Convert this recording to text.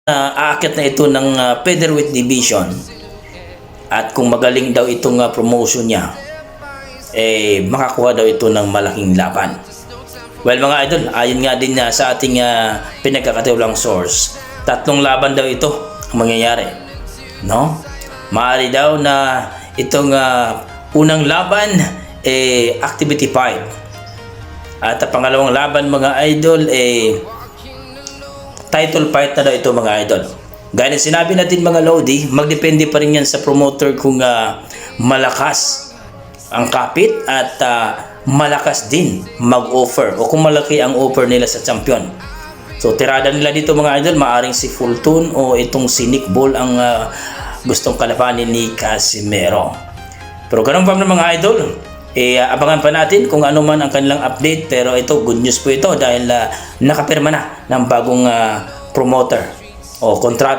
aakyat na ito ng featherweight division at kung magaling daw itong promotion niya, makakuha daw ito ng malaking laban. Well mga idol, ayon nga din sa ating pinagkakatiwalang source, 3 laban daw ito ang mangyayari, no? Maaari daw na itong unang laban activity fight, at pangalawang laban mga idol title fight na daw ito mga idol. Gaya ng sinabi natin mga Lodi, magdepende pa rin yan sa promoter kung malakas ang kapit at malakas din mag-offer o kung malaki ang offer nila sa champion. So tirada nila dito mga idol, maaring si Fulton o itong si Nick Ball ang gustong kalabanin ni Casimero. Pero ganun pa mga idol, abangan pa natin kung ano man ang kanilang update. Pero ito, good news po ito dahil nakapirma na ng bagong promoter o kontrata